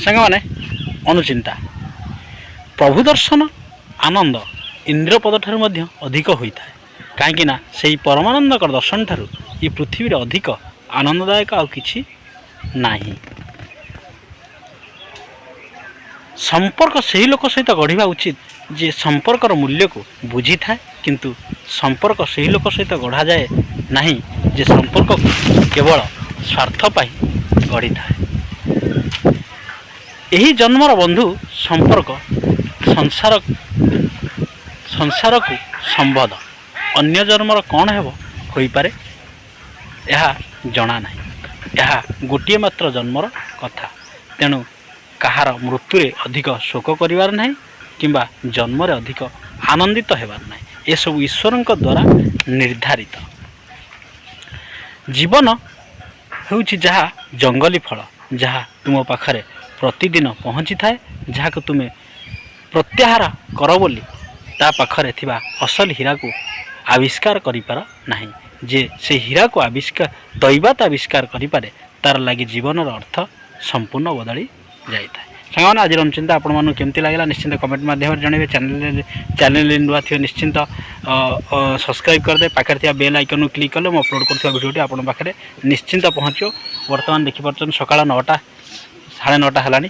ସାଙ୍ଗମାନେ ଅନୁଚିନ୍ତା ପ୍ରଭୁ ଦର୍ଶନ ଆନନ୍ଦ ଇନ୍ଦ୍ରପଦ ଠାରୁ ମଧ୍ୟ ଅଧିକ ହୋଇଥାଏ। କାହିଁକି ନା ସେହି ପରମାନନ୍ଦଙ୍କର ଦର୍ଶନ ଠାରୁ ଏ ପୃଥିବୀରେ ଅଧିକ ଆନନ୍ଦଦାୟକ ଆଉ କିଛି ନାହିଁ। ସମ୍ପର୍କ ସେହି ଲୋକ ସହିତ ଗଢ଼ିବା ଉଚିତ ଯିଏ ସମ୍ପର୍କର ମୂଲ୍ୟକୁ ବୁଝିଥାଏ, କିନ୍ତୁ ସମ୍ପର୍କ ସେହି ଲୋକ ସହିତ ଗଢ଼ାଯାଏ ନାହିଁ ଯେ ସମ୍ପର୍କକୁ କେବଳ ସ୍ୱାର୍ଥ ପାଇଁ ଗଢ଼ିଥାଏ। ଏହି ଜନ୍ମର ବନ୍ଧୁ ସମ୍ପର୍କ ସଂସାରକୁ ସମ୍ବଦ, ଅନ୍ୟ ଜନ୍ମର କ'ଣ ହେବ ହୋଇପାରେ ଏହା ଜଣା ନାହିଁ। ଏହା ଗୋଟିଏ ମାତ୍ର ଜନ୍ମର କଥା। ତେଣୁ କାହାର ମୃତ୍ୟୁରେ ଅଧିକ ଶୋକ କରିବାର ନାହିଁ କିମ୍ବା ଜନ୍ମରେ ଅଧିକ ଆନନ୍ଦିତ ହେବାର ନାହିଁ। ଏସବୁ ଈଶ୍ୱରଙ୍କ ଦ୍ୱାରା ନିର୍ଦ୍ଧାରିତ। ଜୀବନ ହେଉଛି ଯାହା ଜଙ୍ଗଲୀ ଫଳ, ଯାହା ତୁମ ପାଖରେ ପ୍ରତିଦିନ ପହଞ୍ଚିଥାଏ, ଯାହାକୁ ତୁମେ ପ୍ରତ୍ୟାହାର କର ବୋଲି ତା ପାଖରେ ଥିବା ଅସଲ ହୀରାକୁ ଆବିଷ୍କାର କରିପାର ନାହିଁ। ଯେ ସେ ହୀରାକୁ ଦୈବାତ ଆବିଷ୍କାର କରିପାରେ, ତାର ଲାଗି ଜୀବନର ଅର୍ଥ ସମ୍ପୂର୍ଣ୍ଣ ବଦଳି ଯାଇଥାଏ। ସାଙ୍ଗମାନେ ଆଜିର ଅନୁଚିନ୍ତା ଆପଣମାନଙ୍କୁ କେମିତି ଲାଗିଲା ନିଶ୍ଚିନ୍ତ କମେଣ୍ଟ ମାଧ୍ୟମରେ ଜଣାଇବେ। ଚ୍ୟାନେଲରେ ନୂଆ ଥିବେ ନିଶ୍ଚିନ୍ତ ସବସ୍କ୍ରାଇବ୍ କରିଦେବେ। ପାଖରେ ଥିବା ବେଲ୍ ଆଇକନ୍କୁ କ୍ଲିକ୍ କଲେ ମୁଁ ଅପଲୋଡ଼ କରୁଥିବା ଭିଡ଼ିଓଟି ଆପଣଙ୍କ ପାଖରେ ନିଶ୍ଚିନ୍ତ ପହଞ୍ଚିବ। ବର୍ତ୍ତମାନ ଦେଖିପାରୁଛନ୍ତି ସକାଳ 9ଟା 9:30 ହେଲାଣି।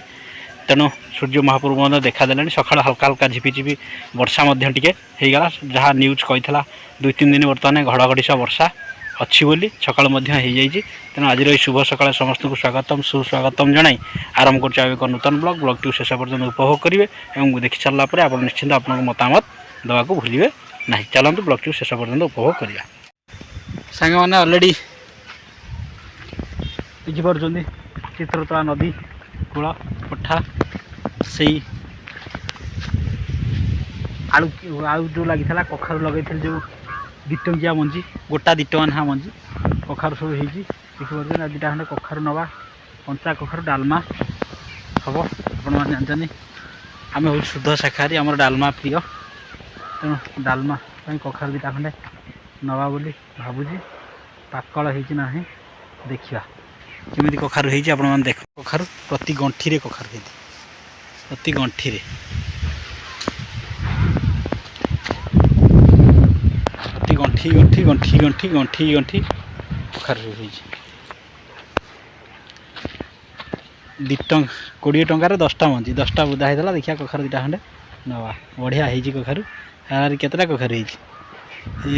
ତେଣୁ ସୂର୍ଯ୍ୟ ମହାପ୍ରଭୁ ମଧ୍ୟ ଦେଖାଦେଲେଣି। ସକାଳ ହାଲକା ହାଲକା ଝିପିଝିପି ବର୍ଷା ମଧ୍ୟ ଟିକେ ହେଇଗଲା। ଯାହା ନ୍ୟୁଜ୍ କହିଥିଲା 2-3 ଦିନ ବର୍ତ୍ତମାନ ଘଡ଼ଘଡ଼ି ସହ ବର୍ଷା ଅଛି ବୋଲି ସକାଳ ମଧ୍ୟ ହେଇଯାଇଛି। ତେଣୁ ଆଜିର ଏହି ଶୁଭ ସକାଳେ ସମସ୍ତଙ୍କୁ ସ୍ୱାଗତମ ସୁସ୍ୱାଗତମ ଜଣାଇ ଆରମ୍ଭ କରୁଛୁ ଆଉ ଏକ ନୂତନ ବ୍ଲଗ୍ଟିକୁ ଶେଷ ପର୍ଯ୍ୟନ୍ତ ଉପଭୋଗ କରିବେ ଏବଂ ଦେଖି ସାରିଲା ପରେ ଆପଣ ନିଶ୍ଚିନ୍ତ ଆପଣଙ୍କ ମତାମତ ଦେବାକୁ ଭୁଲିବେ ନାହିଁ। ଚାଲନ୍ତୁ ବ୍ଲଗ୍ଟିକୁ ଶେଷ ପର୍ଯ୍ୟନ୍ତ ଉପଭୋଗ କରିବା। ସାଙ୍ଗମାନେ ଅଲରେଡ଼ି ଦେଖିପାରୁଛନ୍ତି ଚିତ୍ରତଳା ନଦୀ କୂଳ କୋଠା, ସେଇ ଆଳୁ ଯେଉଁ ଲାଗିଥିଲା, କଖାରୁ ଲଗାଇଥିଲି ଯେଉଁ 2 ଟଙ୍କିଆ ମଞ୍ଜି, ଗୋଟା 2 ଟଙ୍କା ଲେଖା ମଞ୍ଜି କଖାରୁ ସବୁ ହେଇଛି। ଦେଖିପାରୁଛନ୍ତି ଆଜି 2ଟା ଖଣ୍ଡେ କଖାରୁ ନେବା, କଞ୍ଚା କଖାରୁ ଡାଲମା ହେବ। ଆପଣମାନେ ଜାଣିଛନ୍ତି ଆମେ ହେଉଛି ଶୁଦ୍ଧ ଶାକାହାରୀ, ଆମର ଡାଲମା ପ୍ରିୟ। ତେଣୁ ଡାଲମା ପାଇଁ କଖାରୁ 2ଟା ଖଣ୍ଡେ ନେବା ବୋଲି ଭାବୁଛି। ପାକଳ ହେଇଛି ନାହିଁ ଦେଖିବା କେମିତି କଖାରୁ ହେଇଛି। ଆପଣମାନେ ଦେଖ, କଖାରୁ ପ୍ରତି ଗଣ୍ଠିରେ କଖାରୁ ହେଇଛି, ପ୍ରତି ଗଣ୍ଠିରେ ଗଣ୍ଠି କଖାରୁ ହେଇଛି। 20 ଟଙ୍କାରେ 10ଟା ମଞ୍ଜି, 10ଟା ବୁଦା ହେଇଥିଲା। ଦେଖିବା କଖାରୁ 2ଟା ଖଣ୍ଡେ ନେବା। ବଢ଼ିଆ ହେଇଛି କଖାରୁ। ଆରେ କେତେଟା କଖାରୁ ହେଇଛି?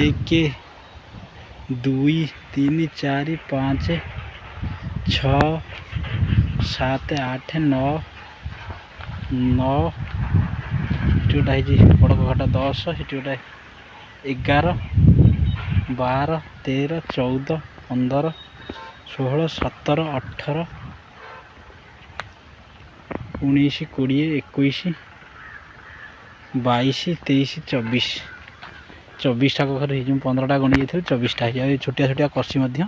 1 2 3 4 5 6 7 8 9 ସେଠି ଗୋଟେ ହେଇଛି ବଡ଼ କଖାରୁଟା 10, ସେଠି ଗୋଟେ 11 12 13 14 15 16 17 18 19 20 21 22 23 24ଟା କଖାରୁ ହେଇଛି। ମୁଁ 15ଟା ଗଣି ଯାଇଥିଲି, 24ଟା ହେଇଛି। ଆଉ ଏ ଛୋଟିଆ ଛୋଟିଆ କଷି ମଧ୍ୟ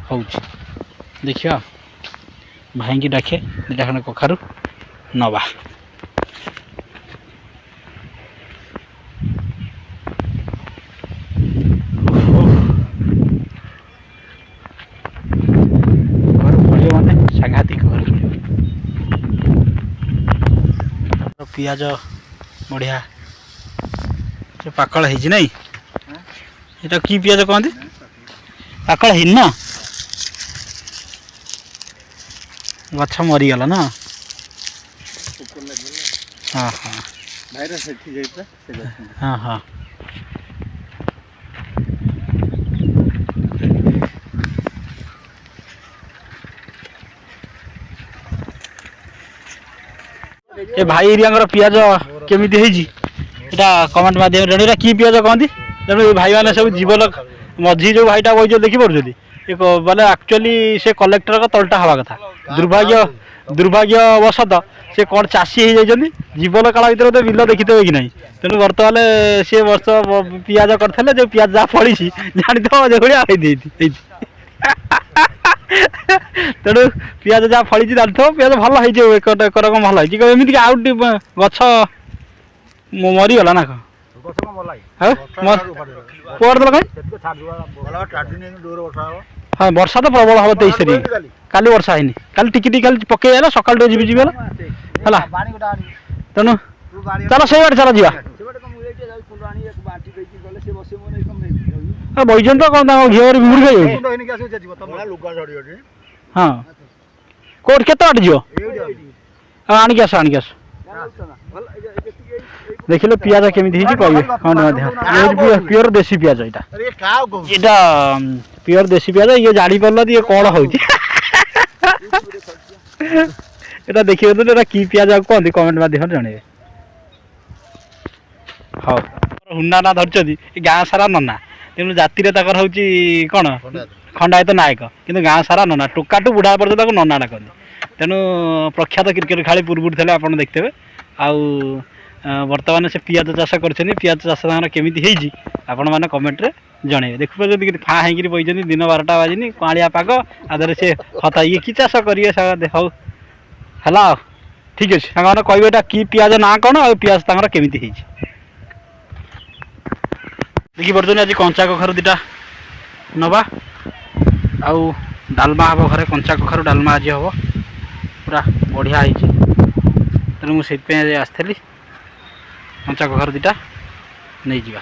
ହେଉଛି। ଦେଖିବା ଭାଇଙ୍କି ଡାକେ 2ଟା ଖଣ୍ଡେ କଖାରୁ ନେବା। ସାଂଘାତିକ ପିଆଜ ବଢ଼ିଆ ସେ ପାକଳ ହେଇଛି ନାଇଁ? এটা কি পিঁয়াজ কহନ୍ତି? ପାକଳ ହେଇନି ନା? ଗଛ ମରିଗଲା ନା? ହଁ ହଁ ହଁ ହଁ। ଏ ଭାଇ ଏରିଆଙ୍କର ପିଆଜ କେମିତି ହେଇଛି এটা কমেন্ট মাধ্যমে জানি। এটা কি পিঁয়াজ কহନ୍ତି? ତେଣୁ ଏ ଭାଇମାନେ ସବୁ ଜୀବନ ମଝି ଯେଉଁ ଭାଇଟା ବହିଛନ୍ତି ଦେଖିପାରୁଛନ୍ତି, ମାନେ ଆକ୍ଚୁଆଲି ସେ କଲେକ୍ଟରଙ୍କ ତଳଟା ହେବା କଥା। ଦୁର୍ଭାଗ୍ୟବଶତଃ ସେ କ'ଣ ଚାଷୀ ହେଇଯାଇଛନ୍ତି। ଜୀବନ କାଳ ଭିତରେ ତ ବିଲ ଦେଖିଦେବେ କି ନାହିଁ। ତେଣୁ ବର୍ତ୍ତମାନ ସେ ବର୍ଷ ପିଆଜ କରିଥିଲେ, ଯେଉଁ ପିଆଜ ଯାହା ଫଳିଛି ଜାଣିଥିବ ଯେଭଳିଆ ହେଇଛି। ତେଣୁ ପିଆଜ ଯାହା ଫଳିଛି ଜାଣିଥିବ, ପିଆଜ ଭଲ ହେଇଛି, ଏକରକମ ଭଲ ହେଇଛି। ଏମିତିକି ଆଉ ଗଛ ମରିଗଲା ନା କ'ଣ? ହଁ ବର୍ଷା ତ ପ୍ରବଳ ହବ 23 ତାରିଖ। କାଲି ବର୍ଷା ହେଇନି, କାଲି ଟିକେ ଟିକେ ଖାଲି ପକେଇ ହେଲା, ସକାଳୁ ଟିକେ ଝିପିଝିପି ହେଲା। ହେଲା ତେଣୁ ଚାଲ ସେଇବାଟେ ଚାଲ ଯିବା ବଇଛନ୍ତି ତ କ'ଣ ତାଙ୍କ ଘିଅରେ ବିମୁଡ଼ି ଖାଇଯାଉଛି ହଁ କୋଉଠି କେତେ ବାଟ ଯିବ ଆଣିକି ଆସ ଦେଖିଲେ ପିଆଜ କେମିତି ହେଇଛି କହିବେ ଖଣ୍ଡ ମଧ୍ୟ ପିଓର ଦେଶୀ ପିଆଜ ଏଇଟା ପିଓର ଦେଶୀ ପିଆଜ ଇଏ ଜାଣିପାରିଲ ଇଏ କ'ଣ ହଉଛି এটা ଦେଖିବେ ତ ଏଟା କି ପିଆଜ କୁହନ୍ତି କମେଣ୍ଟ ମାଧ୍ୟମରେ ଜଣେଇବେ। ହଉ ହୁନା ନା ଧରିଛନ୍ତି ଏ ଗାଁ ସାରା ନନା ତେଣୁ ଜାତିରେ ତାଙ୍କର ହେଉଛି କ'ଣ ଖଣ୍ଡାୟତ ନାୟକ କିନ୍ତୁ ଗାଁ ସାରା ନନା ଟୋକାଠୁ ବୁଢ଼ା ପର୍ଯ୍ୟନ୍ତ ତାକୁ ନନା ଡାକନ୍ତି ତେଣୁ ପ୍ରଖ୍ୟାତ କ୍ରିକେଟ ଖେଳାଳି ପୂର୍ବରୁ ଥିଲେ ଆପଣ ଦେଖିଥିବେ ଆଉ ବର୍ତ୍ତମାନ ସେ ପିଆଜ ଚାଷ କରିଛନ୍ତି ପିଆଜ ଚାଷ ତାଙ୍କର କେମିତି ହେଇଛି ଆପଣମାନେ କମେଣ୍ଟରେ ଜଣେଇବେ ଦେଖିପାରୁଛନ୍ତି କେମିତି ଫାଁ ହେଇକିରି ବଇଛନ୍ତି ଦିନ 12ଟା ବାଜିନି କାଳିଆ ପାଗ ଆଧରେ ସେ ହତା ଇଏ କି ଚାଷ କରିବେ ହଉ ହେଲା ଆଉ ଠିକ୍ ଅଛି ସାଙ୍ଗମାନେ କହିବେ ଏଇଟା କି ପିଆଜ ନାଁ କ'ଣ ଆଉ ପିଆଜ ତାଙ୍କର କେମିତି ହେଇଛି ଦେଖିପାରୁଛନ୍ତି ଆଜି କଞ୍ଚା କଖାରୁ ଦୁଇଟା ନେବା ଆଉ ଡାଲମା ହେବ ଘରେ କଞ୍ଚା କଖାରୁ ଡାଲମା ଆଜି ହେବ ପୁରା ବଢ଼ିଆ ହେଇଛି ତେଣୁ ମୁଁ ସେଇଥିପାଇଁ ଆଜି ଆସିଥିଲି କଞ୍ଚା କଖାରୁ ଦୁଇଟା ନେଇଯିବା।